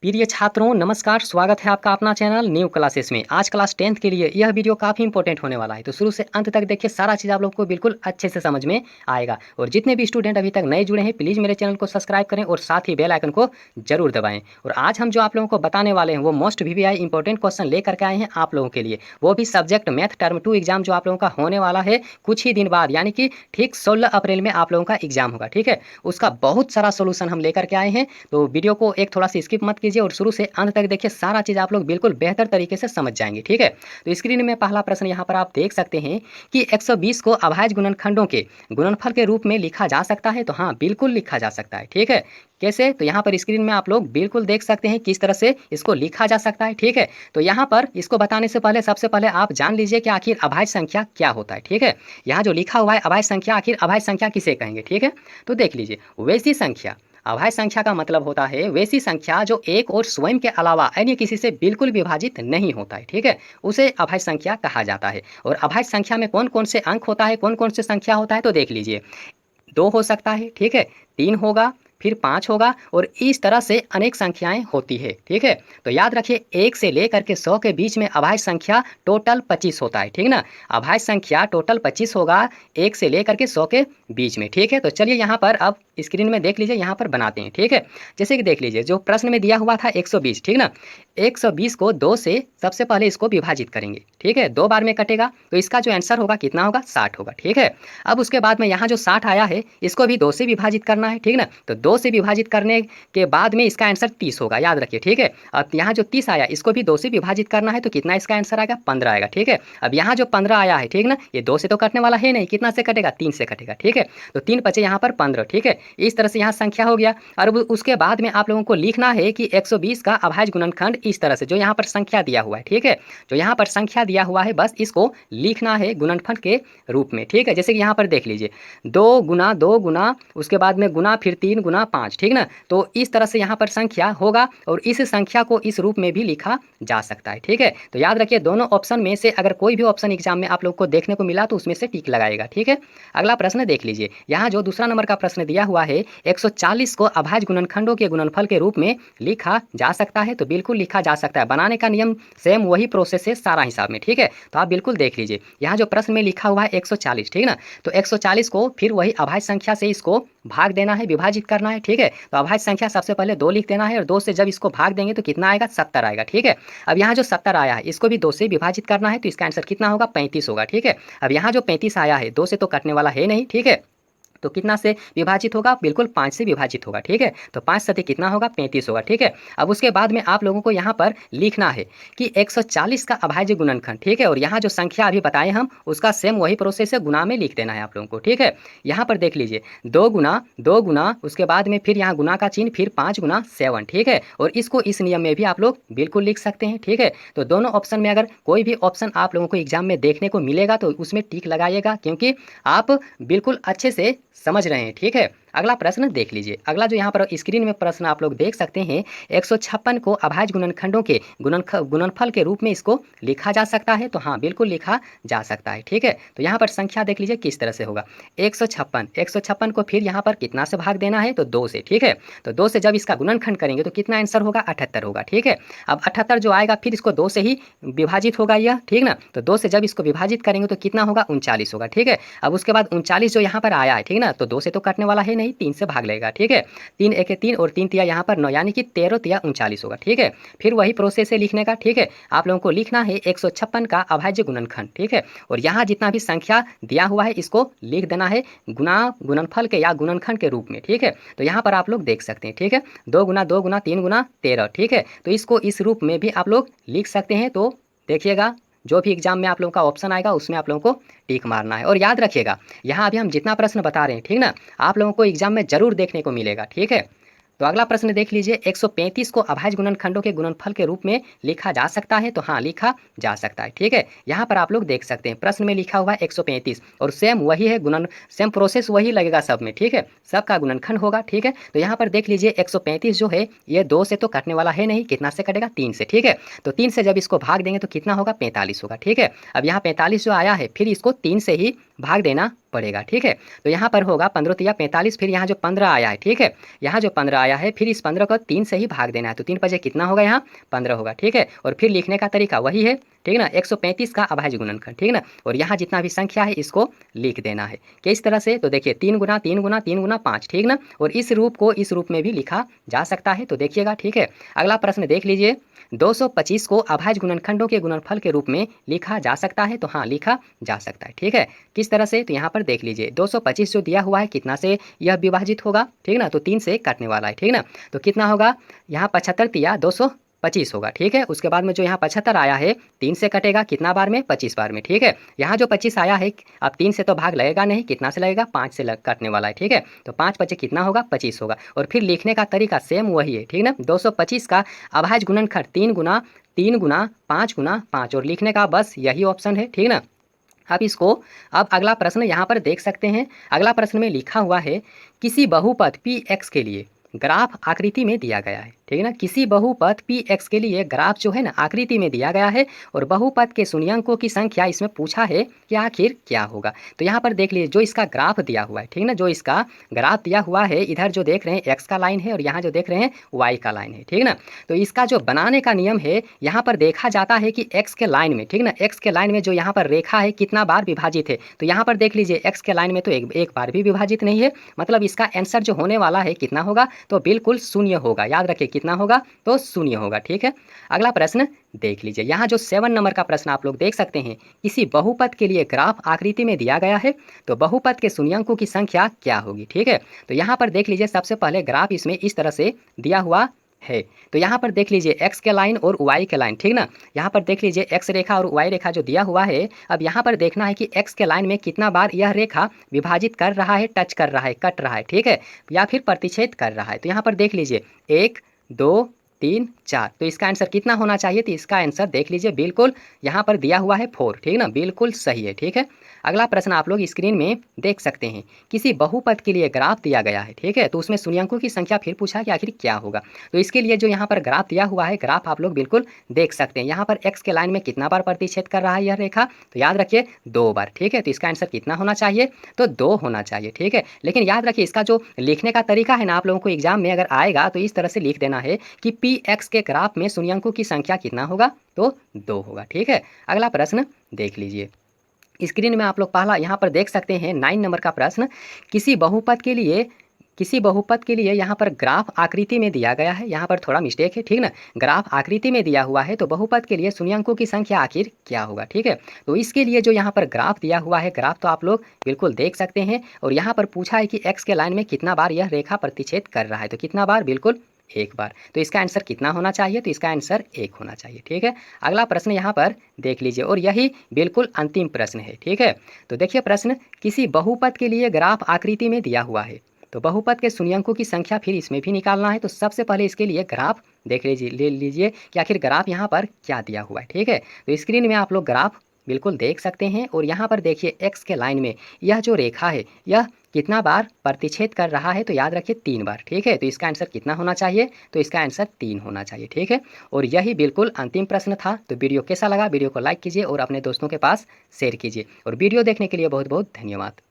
प्रिय छात्रों नमस्कार, स्वागत है आपका अपना चैनल न्यू क्लासेस में। आज क्लास 10th के लिए यह वीडियो काफ़ी इंपॉर्टेंट होने वाला है, तो शुरू से अंत तक देखिए, सारा चीज़ आप लोग को बिल्कुल अच्छे से समझ में आएगा। और जितने भी स्टूडेंट अभी तक नए जुड़े हैं, प्लीज़ मेरे चैनल को सब्सक्राइब करें और साथ ही बेल आइकन को जरूर दबाएं। और आज हम जो आप लोगों को बताने वाले हैं वो मोस्ट VVI इंपॉर्टेंट क्वेश्चन लेकर के आए हैं आप लोगों के लिए, वो भी सब्जेक्ट मैथ टर्म 2 एग्जाम जो आप लोगों का होने वाला है कुछ ही दिन बाद, यानी कि ठीक 16 अप्रैल में आप लोगों का एग्जाम होगा। ठीक है, उसका बहुत सारा सोल्यूशन हम लेकर के आए हैं, तो वीडियो को एक थोड़ा सा स्किप मत कीजिए और शुरू से अंत तक देखिए, सारा चीज़ आप लोग बिल्कुल बेहतर तरीके से समझ जाएंगे। ठीक है, तो स्क्रीन में पहला प्रश्न यहाँ पर आप देख सकते हैं कि 120 को अभाज्य गुणनखंडों के गुणनफल के रूप में लिखा जा सकता है। तो हाँ, बिल्कुल लिखा जा सकता है। ठीक है, कैसे? तो यहाँ पर स्क्रीन में आप लोग बिल्कुल देख सकते हैं किस तरह से इसको लिखा जा सकता है। ठीक है, तो यहाँ पर इसको बताने से पहले सबसे पहले आप जान लीजिए कि आखिर अभाज्य संख्या क्या होता है। ठीक है, यहाँ जो लिखा हुआ है अभाज्य संख्या, आखिर अभाज्य संख्या किसे कहेंगे? ठीक है, तो देख लीजिए, वैसी संख्या, अभाज्य संख्या का मतलब होता है वैसी संख्या जो एक और स्वयं के अलावा अन्य किसी से बिल्कुल विभाजित नहीं होता है। ठीक है, उसे अभाज्य संख्या कहा जाता है। और अभाज्य संख्या में कौन कौन से अंक होता है, कौन कौन से संख्या होता है, तो देख लीजिए, 2 हो सकता है। ठीक है, 3 होगा, फिर 5 होगा, और इस तरह से अनेक संख्याएं होती है। ठीक है, तो याद रखिए 1 से लेकर के 100 के बीच में अभाज्य संख्या टोटल 25 होता है। ठीक ना, अभाज्य संख्या टोटल 25 होगा 1 से लेकर के 100 के बीच में। ठीक है, तो चलिए यहाँ पर अब स्क्रीन में देख लीजिए, यहाँ पर बनाते हैं। ठीक है, जैसे कि देख लीजिए, जो प्रश्न में दिया हुआ था 120, ठीक ना, 120 को 2 से सबसे पहले इसको विभाजित करेंगे। ठीक है, 2 बार में कटेगा, तो इसका जो आंसर होगा कितना होगा? 60 होगा। ठीक है, अब उसके बाद में यहाँ जो 60 आया है इसको भी 2 से विभाजित करना है। ठीक ना, तो 2 से विभाजित करने के बाद में इसका आंसर 30 होगा, याद रखिए। ठीक है, अब यहाँ जो 30 आया इसको भी 2 से विभाजित करना है, तो कितना इसका आंसर आएगा? 15 आएगा। ठीक है, अब यहाँ जो 15 आया है, ठीक ना, ये 2 से तो कटने वाला है नहीं, कितना से कटेगा? 3 से कटेगा। ठीक है, तो 3 बचे यहाँ पर 15। ठीक है, इस तरह से यहाँ संख्या हो गया। और उसके बाद में आप लोगों को लिखना है कि 120 का अभाज्य गुणनखंड इस तरह से, जो यहाँ पर संख्या दिया हुआ है। ठीक है, जो यहाँ पर संख्या दिया हुआ है बस इसको लिखना है गुणनफल के रूप में। ठीक है, जैसे कि यहाँ पर देख लीजिए, 2 गुना 2 गुना, उसके बाद में गुना, फिर 3 गुना 5। ठीक ना, तो इस तरह से यहाँ पर संख्या होगा और इस संख्या को इस रूप में भी लिखा जा सकता है। ठीक है, तो याद रखिए दोनों ऑप्शन में से अगर कोई भी ऑप्शन एग्जाम में आप लोग को देखने को मिला तो उसमें से टिक लगाएगा। ठीक है, अगला प्रश्न देख लीजिए, यहाँ जो दूसरा नंबर का प्रश्न दिया हुआ है 140 को अभाज्य गुणनखंडों के गुणनफल के रूप में लिखा जा सकता है। तो बिल्कुल लिखा जा सकता है, बनाने का नियम सेम वही प्रोसेस है सारा हिसाब में। ठीक है, तो आप बिल्कुल देख लीजिए, यहाँ जो प्रश्न में लिखा हुआ है 140, ठीक ना, तो 140 को फिर वही अभाज्य संख्या से इसको भाग देना है, विभाजित करना है। ठीक है, तो अभाज्य संख्या सबसे पहले 2 लिख देना है, और 2 से जब इसको भाग देंगे तो कितना आएगा? 70 आएगा। ठीक है, अब यहाँ जो 70 आया है इसको भी 2 से विभाजित करना है, तो इसका आंसर कितना होगा? 35 होगा। ठीक है, अब यहाँ जो 35 आया है 2 से तो कटने वाला है नहीं। ठीक है, तो कितना से विभाजित होगा? बिल्कुल 5 से विभाजित होगा। ठीक है, तो 5 सते कितना होगा? 35 होगा। ठीक है, अब उसके बाद में आप लोगों को यहाँ पर लिखना है कि 140 का अभाज्य गुणनखंड। ठीक है, और यहाँ जो संख्या अभी बताए हम उसका सेम वही प्रोसेस है, गुना में लिख देना है आप लोगों को। ठीक है, यहाँ पर देख लीजिए, 2 गुना 2 गुना, उसके बाद में फिर यहाँ गुना का चिन्ह, फिर 5 गुना 7। ठीक है, और इसको इस नियम में भी आप लोग बिल्कुल लिख सकते हैं। ठीक है, तो दोनों ऑप्शन में अगर कोई भी ऑप्शन आप लोगों को एग्जाम में देखने को मिलेगा तो उसमें टिक लगाइएगा, क्योंकि आप बिल्कुल अच्छे से समझ रहे हैं। ठीक है, अगला प्रश्न देख लीजिए, अगला जो यहाँ पर स्क्रीन में प्रश्न आप लोग देख सकते हैं, 156 को अभाज्य गुणनखंडों के गुणनफल के रूप में इसको लिखा जा सकता है। तो हाँ, बिल्कुल लिखा जा सकता है। ठीक है, तो यहाँ पर संख्या देख लीजिए किस तरह से होगा, 156 को फिर यहाँ पर कितना से भाग देना है? तो 2 से। ठीक है, तो 2 से जब इसका गुणनखंड करेंगे तो कितना आंसर होगा? 78 होगा। ठीक है, अब 78 जो आएगा फिर इसको 2 से ही विभाजित होगा यह। ठीक ना, तो 2 से जब इसको विभाजित करेंगे तो कितना होगा? 39 होगा। ठीक है, अब उसके बाद 39 जो यहाँ पर आया है, ठीक ना, तो 2 से तो कटने वाला है नहीं, 3 से भाग लेगा। ठीक है, 3 एक 3 और 3 तिया यहाँ पर 9, यानी कि 13 तिया 39 होगा। ठीक है, फिर वही प्रोसेस है लिखने का। ठीक है, आप लोगों को लिखना है 156 का अभाज्य गुणनखंड। ठीक है, और यहाँ जितना भी संख्या दिया हुआ है इसको लिख देना है गुना गुणनफल के या गुणनखंड के रूप में। ठीक है, तो यहाँ पर आप लोग देख सकते हैं। ठीक है, 2 गुना 2 गुना 3 गुना 13। ठीक है, तो इसको इस रूप में भी आप लोग लिख सकते हैं। तो देखिएगा, जो भी एग्जाम में आप लोगों का ऑप्शन आएगा उसमें आप लोगों को टिक मारना है। और याद रखिएगा, यहाँ अभी हम जितना प्रश्न बता रहे हैं, ठीक ना, आप लोगों को एग्जाम में जरूर देखने को मिलेगा। ठीक है, तो अगला प्रश्न देख लीजिए, 135 को अभाज्य गुणनखंडों के गुणनफल के रूप में लिखा जा सकता है। तो हाँ, लिखा जा सकता है। ठीक है, यहाँ पर आप लोग देख सकते हैं प्रश्न में लिखा हुआ है 135, और सेम वही है, सेम प्रोसेस वही लगेगा सब में। ठीक है, सबका गुणनखंड होगा। ठीक है, तो यहाँ पर देख लीजिए 135 जो है ये 2 से तो कटने वाला है नहीं, कितना से कटेगा? 3 से। ठीक है, तो 3 से जब इसको भाग देंगे तो कितना होगा? 45 होगा। ठीक है, अब यहाँ 45 जो आया है फिर इसको 3 से ही भाग देना पड़ेगा, ठीक है। तो यहाँ पर होगा 15 तिया 45, फिर यहाँ जो 15 आया है, ठीक है, यहाँ जो 15 आया है, फिर इस 15 को 3 से ही भाग देना है, तो 3 पचे कितना होगा, यहाँ 15 होगा, ठीक है। और फिर लिखने का तरीका वही है, ठीक ना, 135 का अभाज्य गुणनखंड, ठीक ना, और यहाँ जितना भी संख्या है इसको लिख देना है। किस तरह से, तो देखिए 3 गुना 3 गुना 3 गुना 5, ठीक ना, और इस रूप को इस रूप में भी लिखा जा सकता है, तो देखिएगा, ठीक है। अगला प्रश्न देख लीजिए, 225 को अभाज्य गुणनखंडों के गुणनफल के रूप में लिखा जा सकता है, तो हाँ लिखा जा सकता है, ठीक है। किस तरह से, तो यहाँ पर देख लीजिए 225 जो दिया हुआ है कितना से यह विभाजित होगा, ठीक ना, तो 3 से कटने वाला है, ठीक ना, तो कितना होगा, यहाँ 75 तिया 225 होगा, ठीक है। उसके बाद में जो यहाँ 75 आया है 3 से कटेगा, कितना बार में, 25 बार में, ठीक है। यहाँ जो 25 आया है, अब 3 से तो भाग लगेगा नहीं, कितना से लगेगा, 5 से कटने वाला है, ठीक है। तो 5 पचे कितना होगा, 25 होगा। और फिर लिखने का तरीका सेम वही है, ठीक ना, 225 का अभाज्य गुणनखंड 3 गुना 3 गुना 5 गुना 5, और लिखने का बस यही ऑप्शन है, ठीक ना। अब इसको, अब अगला प्रश्न यहाँ पर देख सकते हैं, अगला प्रश्न में लिखा हुआ है, किसी बहुपद पी एक्स के लिए ग्राफ आकृति में दिया गया है, ठीक है ना, किसी बहुपद पी एक्स के लिए ग्राफ जो है ना आकृति में दिया गया है, और बहुपद के शून्यंकों की संख्या इसमें पूछा है कि आखिर क्या होगा। तो यहाँ पर देख लीजिए, जो इसका ग्राफ दिया हुआ है, ठीक है ना, जो इसका ग्राफ दिया हुआ है, इधर जो देख रहे हैं एक्स का लाइन है और यहाँ जो देख रहे हैं वाई का लाइन है, ठीक है ना। तो इसका जो बनाने का नियम है, यहाँ पर देखा जाता है कि एक्स के लाइन में, ठीक है ना, एक्स के लाइन में जो यहाँ पर रेखा है कितना बार विभाजित है, तो यहाँ पर देख लीजिए एक्स के लाइन में तो एक बार भी विभाजित नहीं है, मतलब इसका आंसर जो होने वाला है कितना होगा, तो बिल्कुल शून्य होगा, याद रखिए कितना होगा, तो शून्य होगा, ठीक है। अगला प्रश्न देख लीजिए, यहाँ जो 7 नंबर का प्रश्न आप लोग देख सकते हैं, किसी बहुपद के लिए ग्राफ आकृति में दिया गया है, तो बहुपद के शून्यंकों की संख्या क्या होगी, ठीक है। तो यहाँ पर देख लीजिए, सबसे पहले ग्राफ इसमें इस तरह से दिया हुआ है, तो यहाँ पर देख लीजिए एक्स के लाइन और वाई के लाइन, ठीक ना, यहाँ पर देख लीजिए एक्स रेखा और वाई रेखा जो दिया हुआ है। अब यहाँ पर देखना है कि एक्स के लाइन में कितना बार यह रेखा विभाजित कर रहा है, टच कर रहा है, कट रहा है, ठीक है, या फिर प्रतिच्छेद कर रहा है। तो यहाँ पर देख लीजिए 1 2 3 4, तो इसका आंसर कितना होना चाहिए, तो इसका आंसर देख लीजिए बिल्कुल यहाँ पर दिया हुआ है 4, ठीक ना, बिल्कुल सही है, ठीक है। अगला प्रश्न आप लोग स्क्रीन में देख सकते हैं, किसी बहुपद के लिए ग्राफ दिया गया है, ठीक है, तो उसमें शून्यंकों की संख्या फिर पूछा कि आखिर क्या होगा। तो इसके लिए जो यहाँ पर ग्राफ दिया हुआ है, ग्राफ आप लोग बिल्कुल देख सकते हैं, यहाँ पर एक्स के लाइन में कितना बार प्रतिच्छेद कर रहा है यह रेखा, तो याद रखिए 2 बार, ठीक है। तो इसका आंसर कितना होना चाहिए, तो 2 होना चाहिए, ठीक है। लेकिन याद रखिए इसका जो लिखने का तरीका है ना, आप लोगों को एग्जाम में अगर आएगा तो इस तरह से लिख देना है कि पी एक्स के ग्राफ में शून्यंकों की संख्या कितना होगा, तो 2 होगा, ठीक है। अगला प्रश्न देख लीजिए, स्क्रीन में आप लोग पहला यहाँ पर देख सकते हैं 9 नंबर का प्रश्न, किसी बहुपद के लिए यहाँ पर ग्राफ आकृति में दिया गया है, यहाँ पर थोड़ा मिस्टेक है, ठीक ना, ग्राफ आकृति में दिया हुआ है, तो बहुपद के लिए शून्यंकों की संख्या आखिर क्या होगा, ठीक है। तो इसके लिए जो यहाँ पर ग्राफ दिया हुआ है, ग्राफ तो आप लोग बिल्कुल देख सकते हैं, और यहाँ पर पूछा है कि एक्स के लाइन में कितना बार यह रेखा प्रतिच्छेद कर रहा है, तो कितना बार, बिल्कुल 1 बार। तो इसका आंसर कितना होना चाहिए, तो इसका आंसर 1 होना चाहिए, ठीक है। अगला प्रश्न यहाँ पर देख लीजिए, और यही बिल्कुल अंतिम प्रश्न है, ठीक है। तो देखिए प्रश्न, किसी बहुपद के लिए ग्राफ आकृति में दिया हुआ है, तो बहुपद के शून्यंकों की संख्या फिर इसमें भी निकालना है। तो सबसे पहले इसके लिए ग्राफ देख लीजिए, ले लीजिए कि आखिर ग्राफ यहाँ पर क्या दिया हुआ है, ठीक है। तो स्क्रीन में आप लोग ग्राफ बिल्कुल देख सकते हैं, और यहाँ पर देखिए एक्स के लाइन में यह जो रेखा है यह कितना बार प्रतिच्छेद कर रहा है, तो याद रखिए 3 बार, ठीक है। तो इसका आंसर कितना होना चाहिए, तो इसका आंसर 3 होना चाहिए, ठीक है। और यही बिल्कुल अंतिम प्रश्न था। तो वीडियो कैसा लगा, वीडियो को लाइक कीजिए और अपने दोस्तों के पास शेयर कीजिए, और वीडियो देखने के लिए बहुत बहुत धन्यवाद।